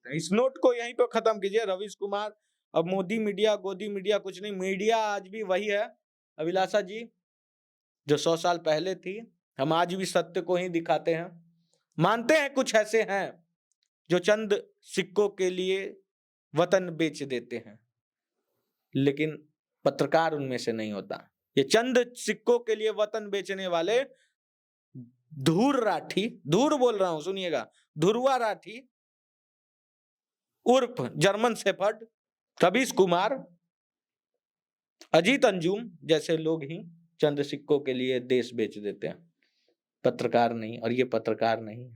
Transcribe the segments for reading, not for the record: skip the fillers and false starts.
सकते हैं। इस नोट को यहीं पे खत्म कीजिए रवीश कुमार। अब मोदी मीडिया गोदी मीडिया कुछ नहीं, मीडिया आज भी वही है अभिलाषा जी जो 100 साल पहले थी। हम आज भी सत्य को ही दिखाते हैं। मानते हैं कुछ ऐसे हैं जो चंद सिक्कों के लिए वतन बेच देते हैं, लेकिन पत्रकार उनमें से नहीं होता। ये चंद सिक्कों के लिए वतन बेचने वाले धूर राठी, धूर बोल रहा हूं सुनिएगा, धुरवा राठी उर्फ जर्मन शेफर्ड, रवीश कुमार, अजीत अंजुम जैसे लोग ही चंद सिक्कों के लिए देश बेच देते हैं, पत्रकार नहीं। और ये पत्रकार नहीं,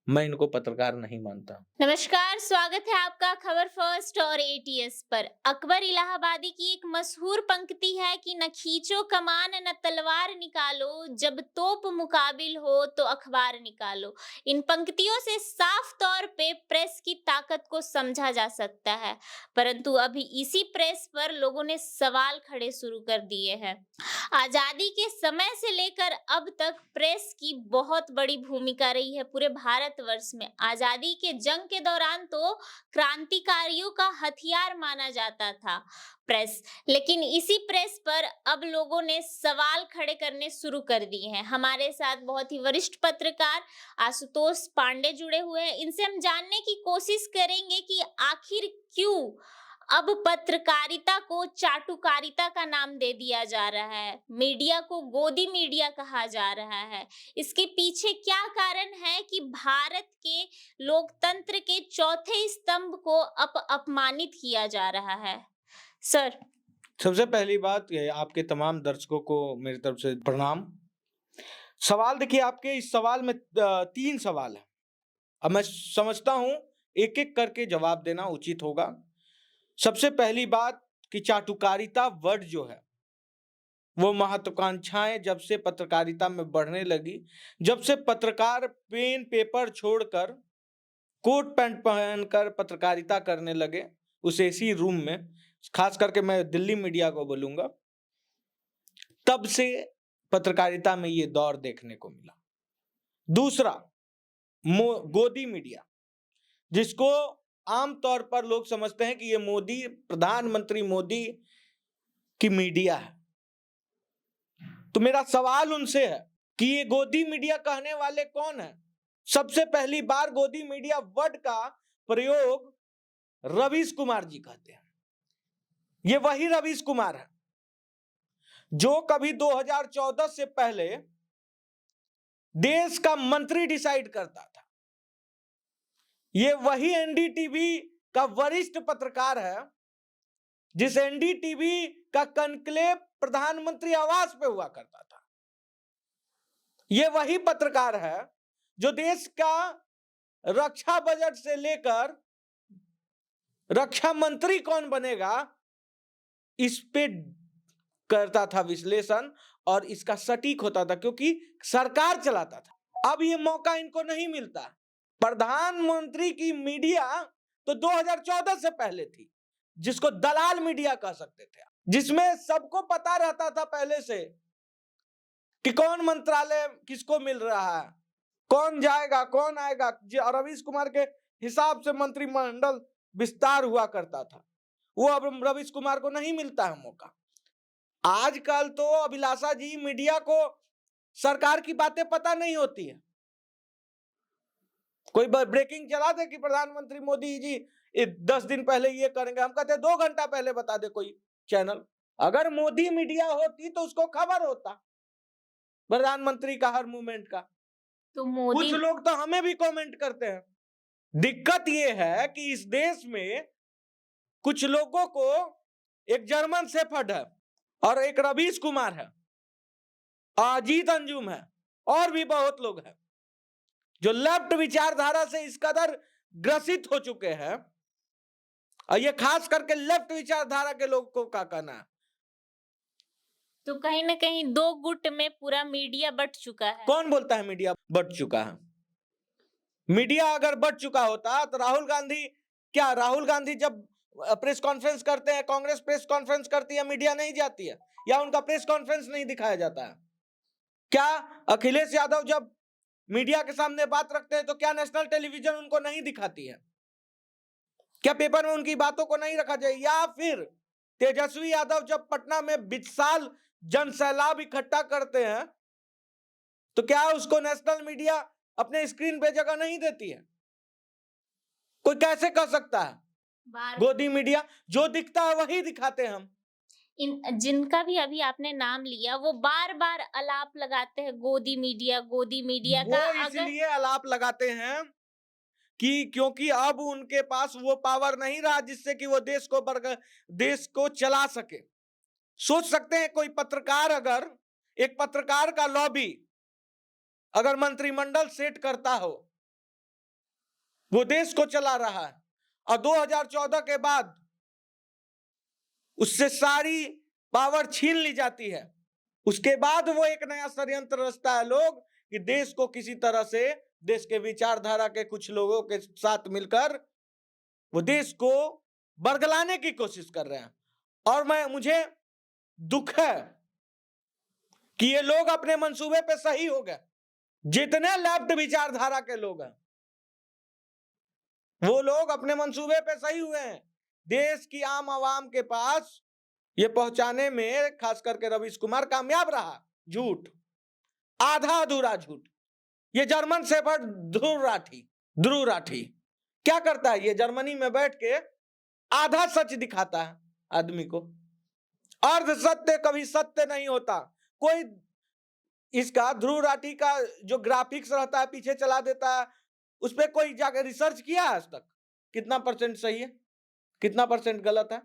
मैं इनको पत्रकार नहीं मानता। नमस्कार, स्वागत है आपका खबर फर्स्ट और एटीएस पर। अकबर इलाहाबादी की एक मशहूर पंक्ति है कि न खींचो कमान न तलवार निकालो, जब तोप मुकाबिल हो तो अखबार निकालो। इन पंक्तियों से साफ तौर पे प्रेस की ताकत को समझा जा सकता है, परंतु अभी इसी प्रेस पर लोगों ने सवाल खड़े शुरू कर दिए हैं। आजादी के समय से लेकर अब तक प्रेस की बहुत बड़ी भूमिका रही है पूरे भारतवर्ष में। आजादी के जंग के दौरान तो क्रांतिकारियों का हथियार माना जाता था प्रेस, लेकिन इसी प्रेस पर अब लोगों ने सवाल खड़े करने शुरू कर दिए हैं। हमारे साथ बहुत ही वरिष्ठ पत्रकार आशुतोष पांडे जुड़े हुए हैं। इनसे हम जानने की कोशिश करेंगे कि आखिर क्यों अब पत्रकारिता को चाटुकारिता का नाम दे दिया जा रहा है, मीडिया को गोदी मीडिया कहा जा रहा है। इसके पीछे क्या कारण है कि भारत के लोकतंत्र के चौथे स्तंभ को अपमानित किया जा रहा है? सर, सबसे पहली बात ये आपके तमाम दर्शकों को मेरी तरफ से प्रणाम। सवाल देखिए, आपके इस सवाल में 3 सवाल है। अब मैं समझता हूं एक एक करके जवाब देना उचित होगा। सबसे पहली बात कि चाटुकारिता वर्ड जो है वो महत्वाकांक्षाएं जब से पत्रकारिता में बढ़ने लगी, जब से पत्रकार पेन पेपर छोड़कर कोट पैंट पहनकर पत्रकारिता करने लगे उस एसी रूम में, खास करके मैं दिल्ली मीडिया को बोलूंगा, तब से पत्रकारिता में ये दौर देखने को मिला। दूसरा, गोदी मीडिया, जिसको आमतौर पर लोग समझते हैं कि ये मोदी, प्रधानमंत्री मोदी की मीडिया है। तो मेरा सवाल उनसे है कि ये गोदी मीडिया कहने वाले कौन है? सबसे पहली बार गोदी मीडिया वर्ड का प्रयोग रवीश कुमार जी करते हैं। ये वही रवीश कुमार है जो कभी 2014 से पहले देश का मंत्री डिसाइड करता था। ये वही एनडीटीवी का वरिष्ठ पत्रकार है जिस एनडीटीवी का कनक्लेव प्रधानमंत्री आवास पे हुआ करता था। ये वही पत्रकार है जो देश का रक्षा बजट से लेकर रक्षा मंत्री कौन बनेगा इस पे करता था विश्लेषण, और इसका सटीक होता था क्योंकि सरकार चलाता था। अब ये मौका इनको नहीं मिलता। प्रधानमंत्री की मीडिया तो 2014 से पहले थी, जिसको दलाल मीडिया कह सकते थे, जिसमें सबको पता रहता था पहले से कि कौन मंत्रालय किसको मिल रहा है, कौन जाएगा कौन आएगा। रवीश कुमार के हिसाब से मंत्रिमंडल विस्तार हुआ करता था। वो अब रवीश कुमार को नहीं मिलता है मौका। आजकल तो अभिलाषा जी मीडिया को सरकार की बातें पता नहीं होती है। कोई ब्रेकिंग चला दे कि प्रधानमंत्री मोदी जी 10 दिन पहले ये करेंगे, हम कहते 2 घंटा पहले बता दे कोई चैनल। अगर मोदी मीडिया होती तो उसको खबर होता प्रधानमंत्री का हर मूवमेंट का। तो मोदी, कुछ लोग तो हमें भी कमेंट करते हैं। दिक्कत ये है कि इस देश में कुछ लोगों को एक जर्मन शेफर्ड है और एक रवीश कुमार है, अजीत अंजुम है, और भी बहुत लोग हैं जो लेफ्ट विचारधारा से इस कदर ग्रसित हो चुके हैं। और ये खास करके लेफ्ट विचारधारा के लोगों को क्या कहना है? तो कहीं ना कहीं 2 गुट में पूरा मीडिया बट चुका है। कौन बोलता है मीडिया बट चुका है? मीडिया अगर बट चुका होता तो राहुल गांधी जब प्रेस कॉन्फ्रेंस करते हैं, कांग्रेस प्रेस कॉन्फ्रेंस करती है, मीडिया नहीं जाती है या उनका प्रेस कॉन्फ्रेंस नहीं दिखाया जाता है? क्या अखिलेश यादव जब मीडिया के सामने बात रखते हैं तो क्या नेशनल टेलीविजन उनको नहीं दिखाती है? क्या पेपर में उनकी बातों को नहीं रखा जाए? या फिर तेजस्वी यादव जब पटना में विशाल जनसैलाब इकट्ठा करते हैं तो क्या उसको नेशनल मीडिया अपने स्क्रीन पे जगह नहीं देती है? कोई कैसे कह सकता है? बार गोदी मीडिया जो दिखता है वही दिखाते हैं हम। जिनका भी अभी आपने नाम लिया वो बार बार आलाप लगाते हैं गोदी मीडिया वो का। अगर इसलिए आलाप लगाते हैं कि क्योंकि अब उनके पास वो पावर नहीं रहा जिससे कि वो देश को चला सके। सोच सकते हैं कोई पत्रकार, अगर एक पत्रकार का लॉबी अगर मंत्रिमंडल सेट करता हो, वो देश को चला रहा है, और 2014 के बाद उससे सारी पावर छीन ली जाती है, उसके बाद वो एक नया षड्यंत्र रचता है लोग कि देश को किसी तरह से, देश के विचारधारा के कुछ लोगों के साथ मिलकर वो देश को बरगलाने की कोशिश कर रहे हैं। और मुझे दुख है कि ये लोग अपने मंसूबे पे सही हो गए। जितने लेफ्ट विचारधारा के लोग हैं वो लोग अपने मंसूबे पे सही हुए हैं। देश की आम आवाम के पास ये पहुंचाने में खास करके रवीश कुमार कामयाब रहा। झूठ, आधा अधूरा झूठ। ये जर्मन शेफर्ड ध्रुव राठी क्या करता है? ये जर्मनी में बैठ के आधा सच दिखाता है आदमी को। अर्ध सत्य कभी सत्य नहीं होता। कोई इसका ध्रुव राठी का जो ग्राफिक्स रहता है पीछे चला देता है, उस पर कोई जाकर रिसर्च किया आज तक? कितना परसेंट सही है, कितना परसेंट गलत है?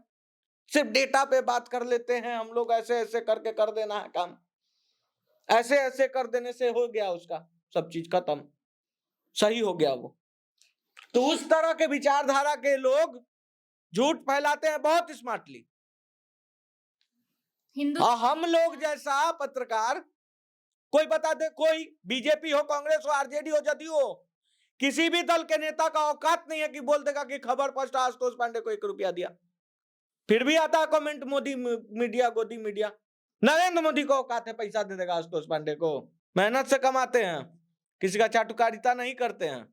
सिर्फ डेटा पे बात कर लेते हैं हम लोग, ऐसे ऐसे करके कर देना है काम, ऐसे ऐसे कर देने से हो गया उसका सब चीज खत्म, सही हो गया वो। तो उस तरह के विचारधारा के लोग झूठ फैलाते हैं बहुत स्मार्टली। हम लोग जैसा पत्रकार, कोई बता दे, कोई बीजेपी हो, कांग्रेस हो, आरजेडी हो, जदयू हो, किसी भी दल के नेता का औकात नहीं है कि बोल देगा कि खबर फर्स्ट आशुतोष पांडे को 1 रुपया दिया। फिर भी आता है कमेंट मोदी मीडिया, गोदी मीडिया। नरेंद्र मोदी को औकात है पैसा दे देगा आशुतोष पांडे को? मेहनत से कमाते हैं, किसी का चाटुकारिता नहीं करते हैं।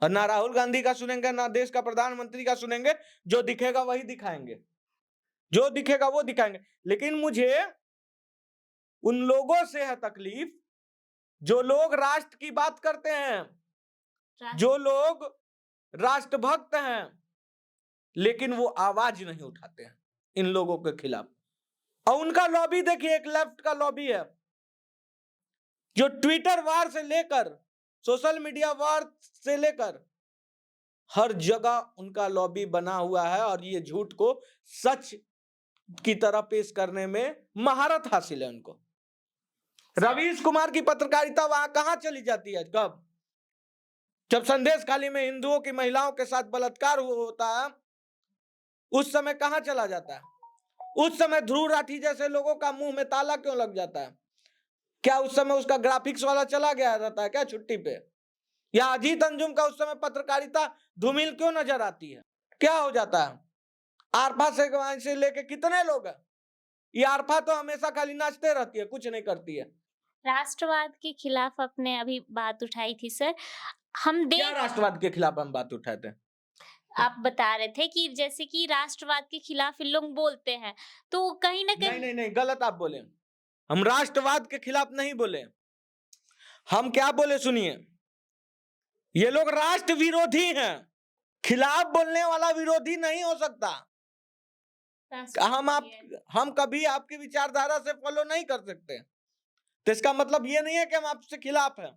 और ना राहुल गांधी का सुनेंगे, ना देश का प्रधानमंत्री का सुनेंगे, जो दिखेगा वही दिखाएंगे, जो दिखेगा वो दिखाएंगे। लेकिन मुझे उन लोगों से है तकलीफ जो लोग राष्ट्र की बात करते हैं, जो लोग राष्ट्रभक्त हैं, लेकिन वो आवाज नहीं उठाते हैं इन लोगों के खिलाफ। और उनका लॉबी देखिए, एक लेफ्ट का लॉबी है जो ट्विटर वार से लेकर सोशल मीडिया वार से लेकर हर जगह उनका लॉबी बना हुआ है, और ये झूठ को सच की तरह पेश करने में महारत हासिल है उनको। रवीश कुमार की पत्रकारिता वहां कहां चली जाती है? कब? जब संदेश खाली में हिंदुओं की महिलाओं के साथ बलात्कार होता है, उस समय कहां चला जाता है? उस समय ध्रुव राठी जैसे लोगों का मुंह में ताला क्यों लग जाता है? क्या उस समय उसका ग्राफिक्स वाला चला गया रहता है क्या छुट्टी पे? या अजीत अंजुम का उस समय पत्रकारिता धूमिल क्यों नजर आती है? क्या हो जाता है? आरफा से लेके कितने लोग हैं? ये आरफा तो हमेशा खाली नाचते रहती है, कुछ नहीं करती है। राष्ट्रवाद के खिलाफ आपने अभी बात उठाई थी सर, हम क्या राष्ट्रवाद के खिलाफ हम बात उठाए थे? आप बता रहे थे कि जैसे कि राष्ट्रवाद के खिलाफ इन लोग बोलते हैं, तो कहीं ना कहीं नहीं, गलत आप बोले। हम राष्ट्रवाद के खिलाफ नहीं बोले। हम क्या बोले सुनिए, ये लोग राष्ट्र विरोधी हैं। खिलाफ बोलने वाला विरोधी नहीं हो सकता। हम कभी आपकी विचारधारा से फॉलो नहीं कर सकते, तो इसका मतलब ये नहीं है कि हम आपसे खिलाफ हैं।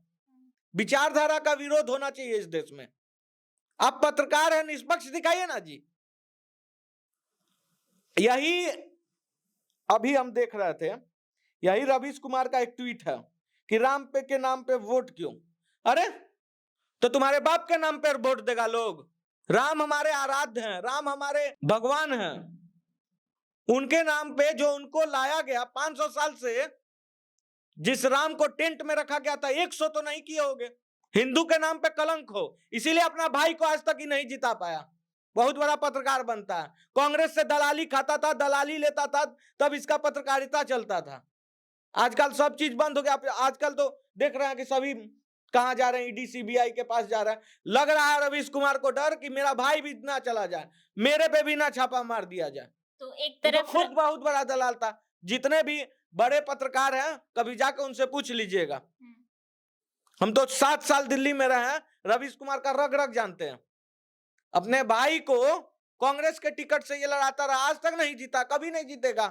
विचारधारा का विरोध होना चाहिए इस देश में। आप पत्रकार हैं, निष्पक्ष दिखाइए ना जी। यही अभी हम देख रहे थे, यही रवीश कुमार का एक ट्वीट है कि राम पे के नाम पे वोट क्यों? अरे तो तुम्हारे बाप के नाम पर वोट देगा लोग? राम हमारे आराध्य हैं, राम हमारे भगवान हैं। उनके नाम पे जो उनको लाया गया 500 साल से, जिस राम को टेंट में रखा गया था, 100 तो नहीं किए होंगे। हिंदू के नाम पे कलंक हो, इसीलिए अपना भाई को आज तक ही नहीं जिता पाया। बहुत बड़ा पत्रकार बनता है, कांग्रेस से दलाली खाता था, दलाली लेता था, तब इसका पत्रकारिता चलता था। आजकल सब चीज बंद हो गया। आजकल तो देख रहे हैं कि सभी कहाँ जा रहे हैं, ईडी सीबीआई के पास जा रहा है। लग रहा है रवीश कुमार को डर कि मेरा भाई भी ना चला जाए, मेरे पे भी ना छापा मार दिया जाए। तो एक वो तो तरफ खुद बहुत बड़ा दलाल था। जितने भी बड़े पत्रकार हैं कभी जाकर उनसे पूछ लीजिएगा। हम तो 7 साल दिल्ली में रहे हैं, रवीश कुमार का रग रग जानते हैं। अपने भाई को कांग्रेस के टिकट से ये लड़ाता रहा, आज तक नहीं जीता, कभी नहीं जीतेगा।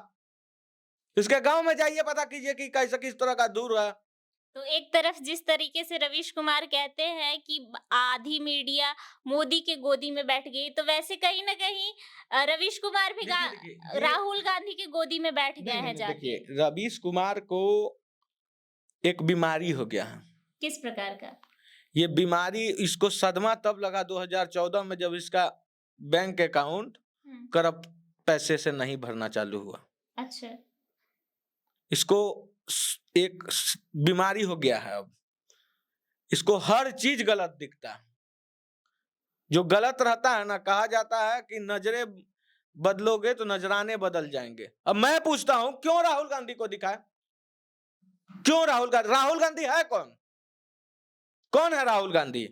इसके गांव में जाइए, पता कीजिए कि कैसे किस तरह का दूर है। तो एक तरफ जिस तरीके से रवीश कुमार कहते हैं कि आधी मीडिया मोदी के गोदी में बैठ गई, तो वैसे कहीं ना कहीं रवीश कुमार भी देखिए, राहुल गांधी के गोदी में बैठ गए हैं जाके। देखिए रवीश कुमार को एक बीमारी हो गया है। किस प्रकार का? ये बीमारी, इसको सदमा तब लगा 2014 में जब इसका बैंक अकाउंट करप्ट पैसे से नहीं भरना चालू हुआ। अच्छा। इसको एक बीमारी हो गया है। अब इसको हर चीज गलत दिखता है। जो गलत रहता है ना, कहा जाता है कि नजरें बदलोगे तो नजराने बदल जाएंगे। अब मैं पूछता हूं, क्यों राहुल गांधी को दिखाए? क्यों राहुल गांधी है कौन? कौन है राहुल गांधी?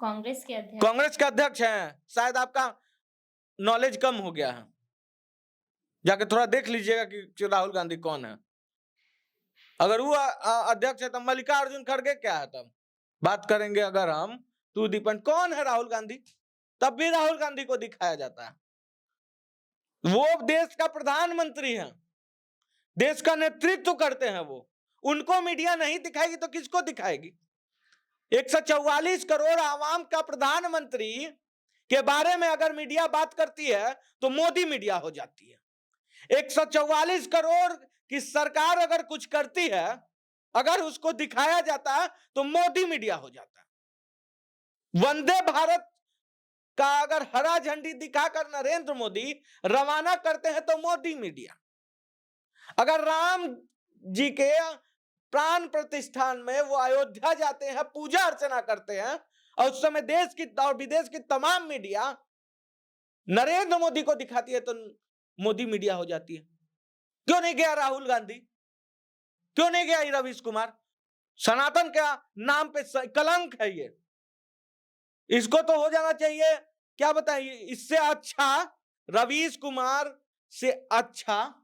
कांग्रेस के अध्यक्ष। कांग्रेस के अध्यक्ष हैं। शायद आपका नॉलेज कम हो गया है, जाके थोड़ा देख लीजिएगा कि राहुल गांधी कौन है। अगर वो अध्यक्ष है तो मल्लिकार्जुन खड़गे क्या है, तब बात करेंगे। अगर हम टू दी पॉइंट, कौन है राहुल गांधी, तब भी राहुल गांधी को दिखाया जाता है। वो देश का प्रधानमंत्री है, देश का नेतृत्व करते हैं वो। उनको मीडिया नहीं दिखाएगी तो किसको दिखाएगी? 144 करोड़ आवाम का प्रधानमंत्री के बारे में अगर मीडिया बात करती है तो मोदी मीडिया हो जाती है। 144 करोड़ की सरकार अगर कुछ करती है, अगर उसको दिखाया जाता है तो मोदी मीडिया हो जाता है। वंदे भारत का अगर हरा झंडी दिखाकर नरेंद्र मोदी रवाना करते हैं तो मोदी मीडिया। अगर राम जी के प्राण प्रतिष्ठान में वो अयोध्या जाते हैं, पूजा अर्चना करते हैं, और उस समय देश की और विदेश की तमाम मीडिया नरेंद्र मोदी को दिखाती है तो मोदी मीडिया हो जाती है। क्यों नहीं गया राहुल गांधी? क्यों नहीं गया रवीश कुमार? सनातन का नाम पे कलंक है ये। इसको तो हो जाना चाहिए, क्या बताइए, इससे अच्छा रवीश कुमार से अच्छा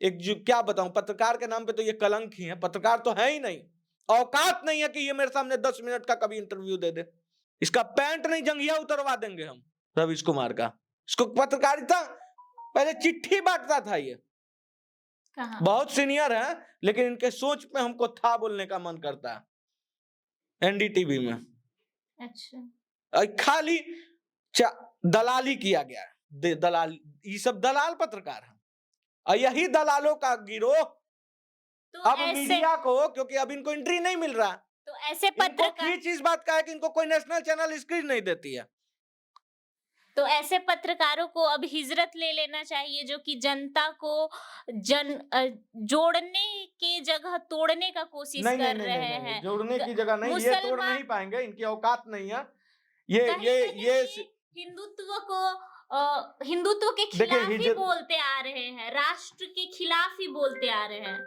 एक जो क्या बताऊं, पत्रकार के नाम पे तो ये कलंक ही है। पत्रकार तो है ही नहीं, औकात नहीं है कि ये मेरे सामने 10 मिनट का कभी इंटरव्यू दे दे। इसका पैंट नहीं जंघिया उतरवा देंगे हम रवीश कुमार का। इसको पत्रकारिता पहले चिट्ठी बांटता था ये। बहुत सीनियर है, लेकिन इनके सोच पे हमको था बोलने का मन करता है एनडीटीवी में। अच्छा, खाली दलाली किया गया है। दलाल, ये सब दलाल पत्रकार है, और यही दलालों का गिरोह तो अब मीडिया को, क्योंकि अब इनको एंट्री नहीं मिल रहा, तो ऐसे पत्रकार चीज बात का है कि इनको कोई नेशनल चैनल स्क्रीन नहीं देती है। तो ऐसे पत्रकारों को अब हिजरत ले लेना चाहिए, जो कि जनता को जोड़ने के जगह तोड़ने का कोशिश कर रहे हैं। जोड़ने की जगह नहीं, ये तोड़ नहीं पाएंगे, इनकी औकात नहीं है। ये हिंदुत्व के खिलाफ ही बोलते आ रहे हैं, राष्ट्र के खिलाफ ही बोलते आ रहे हैं।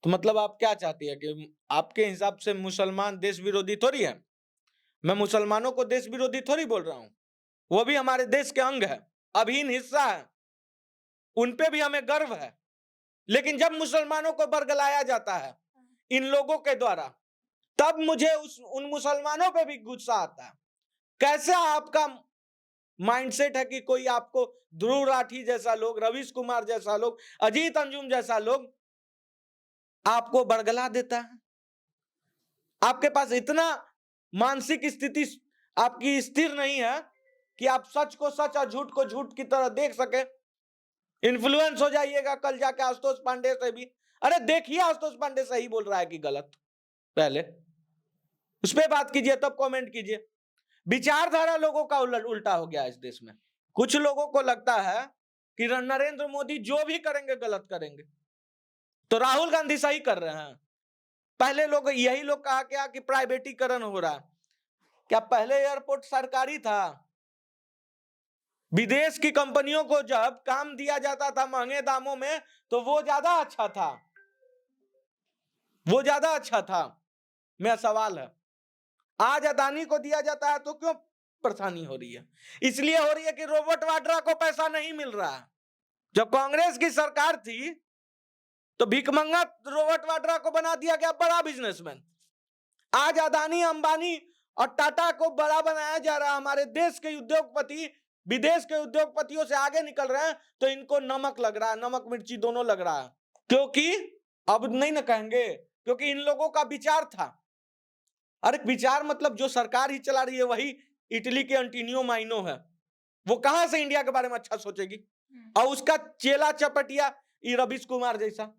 तो मतलब आप क्या चाहती है कि आपके हिसाब से मुसलमान देश विरोधी थोड़ी है? मैं मुसलमानों को देश विरोधी थोड़ी बोल रहा हूं, वो भी हमारे देश के अंग है, अभिन्न हिस्सा है, उन पे भी हमें गर्व है। लेकिन जब मुसलमानों को बरगलाया जाता है इन लोगों के द्वारा, तब मुझे उन मुसलमानों पे भी गुस्सा आता है। कैसे आपका माइंडसेट है कि कोई आपको ध्रुव राठी जैसा लोग, रवीश कुमार जैसा लोग, अजीत अंजुम जैसा लोग आपको बरगला देता है? आपके पास इतना मानसिक स्थिति आपकी स्थिर नहीं है कि आप सच को सच और झूठ को झूठ की तरह देख सके। इन्फ्लुएंस हो जाइएगा कल जाके आशुतोष पांडे से भी। अरे देखिए, आशुतोष पांडे सही बोल रहा है कि गलत, पहले उस पर बात कीजिए, तब कमेंट कीजिए। विचारधारा लोगों का उल्टा हो गया इस देश में। कुछ लोगों को लगता है कि नरेंद्र मोदी जो भी करेंगे गलत करेंगे, तो राहुल गांधी सही कर रहे हैं। पहले लोग यही लोग कहा क्या कि प्राइवेटीकरण हो रहा है। क्या पहले एयरपोर्ट सरकारी था? विदेश की कंपनियों को जब काम दिया जाता था महंगे दामों में, तो वो ज्यादा अच्छा था, वो ज्यादा अच्छा था। मेरा सवाल है। आज अदानी को दिया जाता है तो क्यों परेशानी हो रही है? इसलिए हो रही है कि रॉबर्ट वाड्रा को पैसा नहीं मिल रहा है। जब कांग्रेस की सरकार थी तो भिखमंगा रॉबर्ट वाड्रा को बना दिया गया बड़ा बिजनेसमैन। आज अदानी, अंबानी और टाटा को बड़ा बनाया जा रहा है। हमारे देश के उद्योगपति विदेश के उद्योगपतियों से आगे निकल रहे हैं, तो इनको नमक लग रहा है, नमक मिर्ची दोनों लग रहा है। क्योंकि अब नहीं ना कहेंगे, क्योंकि इन लोगों का विचार था। अरे विचार मतलब जो सरकार ही चला रही है वही इटली के एंटीनियो माइनो है, वो कहां से इंडिया के बारे में अच्छा सोचेगी? और उसका चेला चपटिया ये रवीश कुमार जैसा।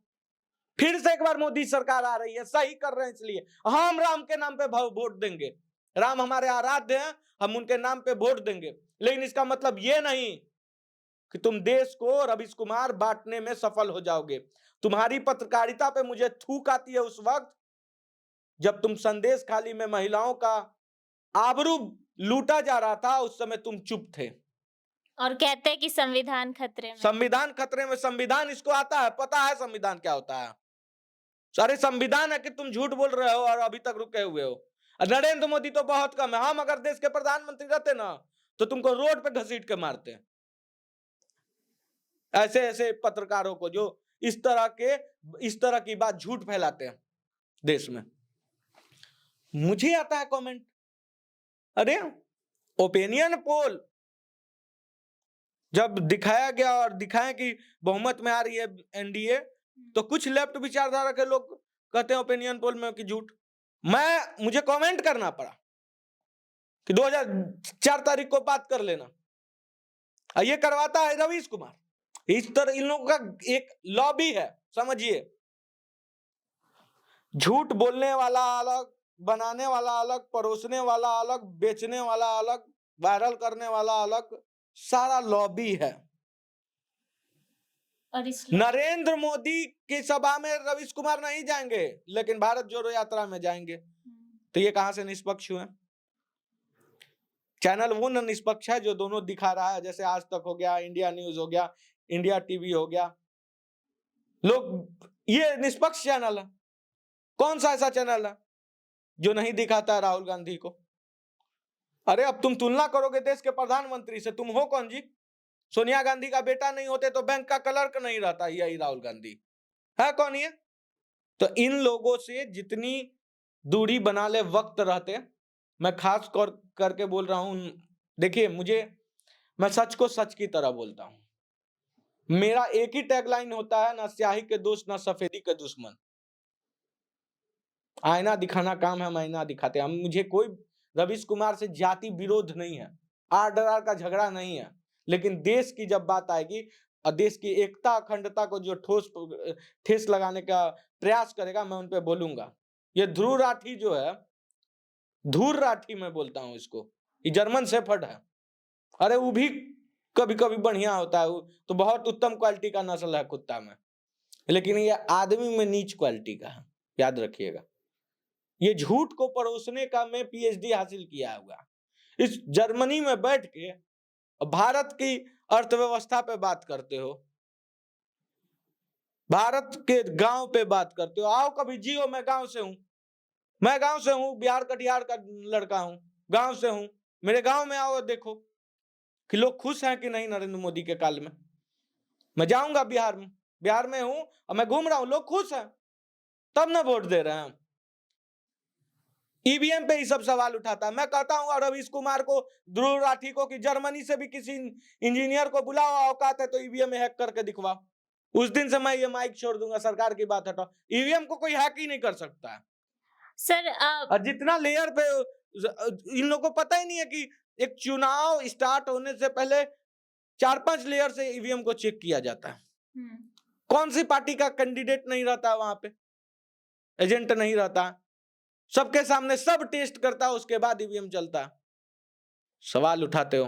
फिर से एक बार मोदी सरकार आ रही है, सही कर रहे हैं, इसलिए हम राम के नाम पे वोट देंगे। राम हमारे आराध्य हैं, हम उनके नाम पे वोट देंगे। लेकिन इसका मतलब ये नहीं कि तुम देश को रवीश कुमार बांटने में सफल हो जाओगे। तुम्हारी पत्रकारिता पे मुझे थूक आती है उस वक्त जब तुम संदेश खाली में महिलाओं का आबरू लूटा जा रहा था, उस समय तुम चुप थे और कहते हैं कि संविधान खतरे में। संविधान खतरे में। संविधान इसको आता है, पता है संविधान क्या होता है? सारे संविधान है कि तुम झूठ बोल रहे हो और अभी तक रुके हुए हो। नरेंद्र मोदी तो बहुत कम है। हम अगर देश के प्रधानमंत्री रहते ना तो तुमको रोड पे घसीट के मारते। ऐसे ऐसे पत्रकारों को जो इस तरह की बात झूठ फैलाते हैं देश में। मुझे आता है कमेंट, अरे ओपिनियन पोल जब दिखाया गया और दिखाया कि बहुमत में आ रही है एनडीए, तो कुछ लेफ्ट विचारधारा के लोग कहते हैं ओपिनियन पोल में कि झूठ। मुझे कमेंट करना पड़ा कि 2004 तारीख को बात कर लेना। ये करवाता है रवीश कुमार। इस तरह इन लोगों का एक लॉबी है, समझिए। झूठ बोलने वाला अलग, बनाने वाला अलग, परोसने वाला अलग, बेचने वाला अलग, वायरल करने वाला अलग, सारा लॉबी है। और इस नरेंद्र मोदी की सभा में रवीश कुमार नहीं जाएंगे, लेकिन भारत जोड़ो यात्रा में जाएंगे। तो ये कहां से निष्पक्ष हुए? चैनल वो न निष्पक्ष है जो दोनों दिखा रहा है, जैसे आज तक हो गया, इंडिया न्यूज हो गया, इंडिया टीवी हो गया। लोग ये निष्पक्ष चैनल है। कौन सा ऐसा चैनल है जो नहीं दिखाता है राहुल गांधी को? अरे अब तुम तुलना करोगे देश के प्रधानमंत्री से, तुम हो कौन जी? सोनिया गांधी का बेटा नहीं होते तो बैंक का क्लर्क नहीं रहता, यही राहुल गांधी है। कौन ये? तो इन लोगों से जितनी दूरी बना ले वक्त रहते। मैं खास करके बोल रहा हूं, देखिए मैं सच को सच की तरह बोलता हूं। मेरा एक ही टैगलाइन होता है, ना स्याही के दोस्त ना सफेदी के दुश्मन। आईना दिखाना काम है, हम आईना दिखाते हैं। मुझे कोई रवीश कुमार से जाति विरोध नहीं है, आर का झगड़ा नहीं है, लेकिन देश की जब बात आएगी और देश की एकता अखंडता को जो ठेस लगाने का प्रयास करेगा, मैं उन पे बोलूंगा। ये ध्रुव राठी जो है, धूर राठी मैं बोलता हूं इसको, ये जर्मन शेफर्ड है। अरे वो भी कभी कभी बढ़िया होता है, तो बहुत उत्तम क्वालिटी का नस्ल है कुत्ता में, लेकिन ये आदमी में नीच क्वालिटी का है, याद रखिएगा। ये झूठ को परोसने का मैं पीएचडी हासिल किया हुआ। इस जर्मनी में बैठ के भारत की अर्थव्यवस्था पे बात करते हो, भारत के गांव पे बात करते हो। आओ कभी जियो, मैं गांव से हूं, बिहार कटिहार का लड़का हूं, गांव से हूं। मेरे गांव में आओ, देखो कि लोग खुश हैं कि नहीं नरेंद्र मोदी के काल में। मैं जाऊंगा बिहार में हूं और मैं घूम रहा हूं, लोग खुश हैं, तब ना वोट दे रहे हैं। ईवीएम पे ही सब सवाल उठाता है। मैं कहता हूं रवीश कुमार को, ध्रुव राठी को कि जर्मनी से भी किसी इंजीनियर को बुलाओ, औकात है तो ईवीएम में हैक करके दिखवाओ। उस दिन से मैं ये माइक छोड़ दूंगा, सरकार की बात हटाओ। ईवीएम को कोई हैक ही नहीं कर सकता है सर। और जितना लेयर पे इन लोगों को पता ही नहीं है कि एक चुनाव स्टार्ट होने से पहले 4-5 लेयर से ईवीएम को चेक किया जाता है। कौन सी पार्टी का कैंडिडेट नहीं रहता वहां पे, एजेंट नहीं रहता, सबके सामने सब टेस्ट करता है, उसके बाद ईवीएम चलता है। सवाल उठाते हो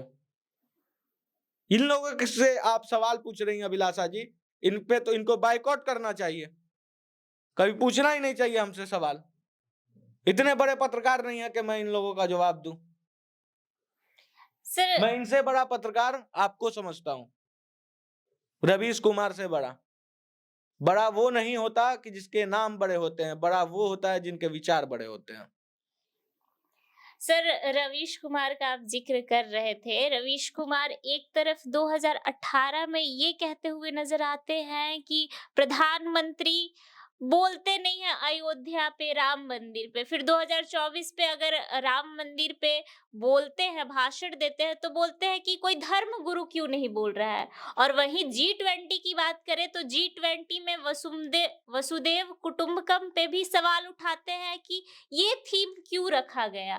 इन लोगों से, आप सवाल पूछ रही हैं अभिलाषा जी, इन पे तो इनको बाइकआउट करना चाहिए, कभी पूछना ही नहीं चाहिए हमसे सवाल। इतने बड़े पत्रकार नहीं है कि मैं इन लोगों का जवाब दूं। सर, मैं इनसे बड़ा पत्रकार आपको समझता हूं, रवीश कुमार से बड़ा। बड़ा वो नहीं होता कि जिसके नाम बड़े होते हैं, बड़ा वो होता है जिनके विचार बड़े होते हैं। सर, रवीश कुमार का आप जिक्र कर रहे थे। रवीश कुमार एक तरफ 2018 में ये कहते हुए नजर आते हैं कि प्रधानमंत्री बोलते नहीं है अयोध्या पे, राम मंदिर पे, फिर 2024 पे अगर राम मंदिर पे बोलते हैं, भाषण देते हैं, तो बोलते हैं कि कोई धर्म गुरु क्यों नहीं बोल रहा है। और वहीं G20 की बात करें तो G20 में वसुदेव कुटुंबकम पे भी सवाल उठाते हैं कि ये थीम क्यों रखा गया।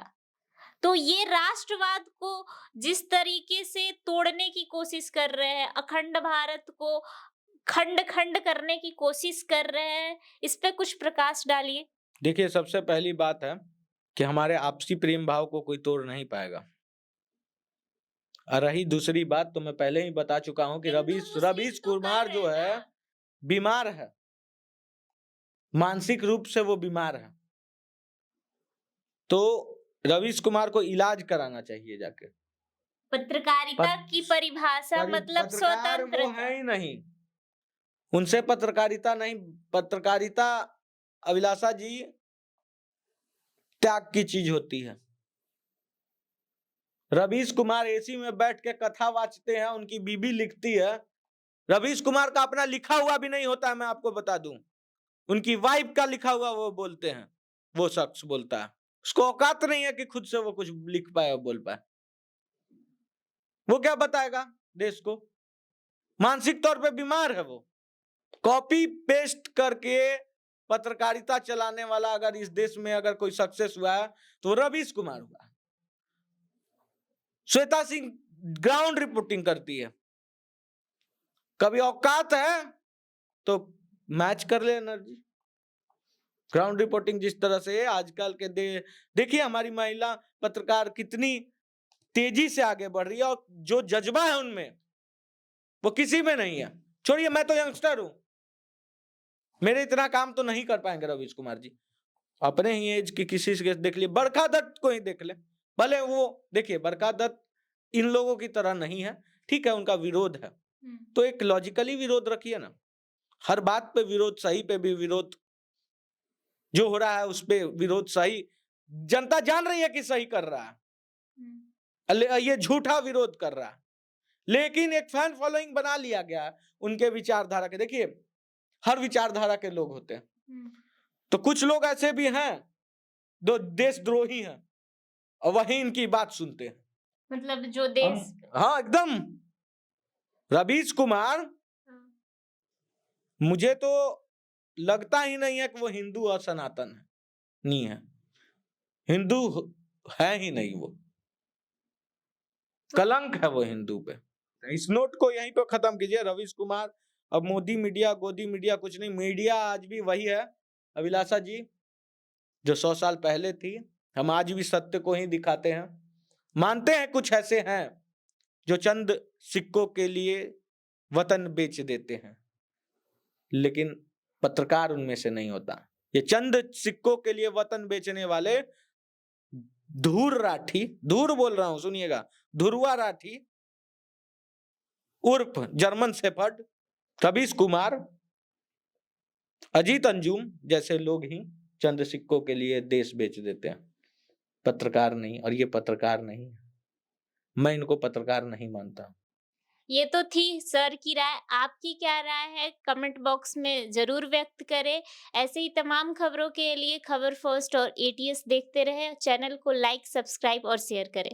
तो ये राष्ट्रवाद को जिस तरीके से तोड़ने की कोशिश कर रहे हैं, अखंड भारत को खंड-खंड करने की कोशिश कर रहे हैं, इस पे कुछ प्रकाश डालिए। देखिए, सबसे पहली बात है कि हमारे आपसी प्रेम भाव को कोई तोड़ नहीं पाएगा। और रही दूसरी बात, तो मैं पहले ही बता चुका हूं कि हिंदू रवीश मुस्लिम रवीश तो कर कुमार रहे जो हैं है ना। बीमार है, मानसिक रूप से वो बीमार है। तो रवीश कुमार को इलाज कराना चाहिए जाके। पत्रकारिता की परिभाषा मतलब पत्रकार वो स्वतंत्रता। है ही नहीं, उनसे पत्रकारिता नहीं, पत्रकारिता अभिलाषा जी त्याग की चीज होती है। रवीश कुमार एसी में बैठ के कथा वाचते हैं, उनकी बीबी लिखती है। रवीश कुमार का अपना लिखा हुआ भी नहीं होता है, मैं आपको बता दूं। उनकी वाइफ का लिखा हुआ वो बोलते हैं, वो शख्स बोलता है। उसको औकात नहीं है कि खुद से वो कुछ लिख पाए और बोल पाए। वो क्या बताएगा देश को? मानसिक तौर पे बीमार है वो। कॉपी पेस्ट करके पत्रकारिता चलाने वाला अगर इस देश में अगर कोई सक्सेस हुआ है तो रवीश कुमार हुआ। श्वेता सिंह ग्राउंड रिपोर्टिंग करती है, कभी औकात है तो मैच कर ले एनर्जी। ग्राउंड रिपोर्टिंग जिस तरह से आजकल के देखिए हमारी महिला पत्रकार कितनी तेजी से आगे बढ़ रही है, और जो जज्बा है उनमें वो किसी में नहीं है। छोड़िए, मैं तो यंगस्टर हूं, मेरे इतना काम तो नहीं कर पाएंगे रवीश कुमार जी। अपने ही एज की किसी से देख लिए, बरखा दत्त को ही देख ले, भले वो देखिए बरखा दत्त इन लोगों की तरह नहीं है, ठीक है, उनका विरोध है तो एक लॉजिकली विरोध रखिए ना। हर बात पे विरोध, सही पे भी विरोध, जो हो रहा है उस पे विरोध सही, जनता जान रही है कि सही कर रहा है, ये झूठा विरोध कर रहा है, लेकिन एक फैन फॉलोइंग बना लिया गया है उनके विचारधारा के। देखिए हर विचारधारा के लोग होते हैं, तो कुछ लोग ऐसे भी हैं जो देशद्रोही हैं और वही इनकी बात सुनते हैं। मतलब जो देश हाँ एकदम। रवीश कुमार मुझे तो लगता ही नहीं है कि वो हिंदू और सनातन है, नहीं है, हिंदू है ही नहीं, वो कलंक है वो हिंदू पे। इस नोट को यहीं पे खत्म कीजिए रवीश कुमार। अब मोदी मीडिया गोदी मीडिया कुछ नहीं, मीडिया आज भी वही है अभिलाषा जी जो 100 साल पहले थी। हम आज भी सत्य को ही दिखाते हैं, मानते हैं कुछ ऐसे हैं जो चंद सिक्कों के लिए वतन बेच देते हैं, लेकिन पत्रकार उनमें से नहीं होता। ये चंद सिक्कों के लिए वतन बेचने वाले धूर राठी, धूर बोल रहा हूं सुनिएगा, धुरवा राठी उर्फ जर्मन शेफर्ड, रवीश कुमार, अजीत अंजुम जैसे लोग ही चंद सिक्कों के लिए देश बेच देते हैं, पत्रकार नहीं। और ये पत्रकार नहीं है, मैं इनको पत्रकार नहीं मानता। ये तो थी सर की राय। आपकी क्या राय है कमेंट बॉक्स में जरूर व्यक्त करें। ऐसे ही तमाम खबरों के लिए खबर फर्स्ट और ATS देखते रहे। चैनल को लाइक, सब्सक्राइब और शेयर करें।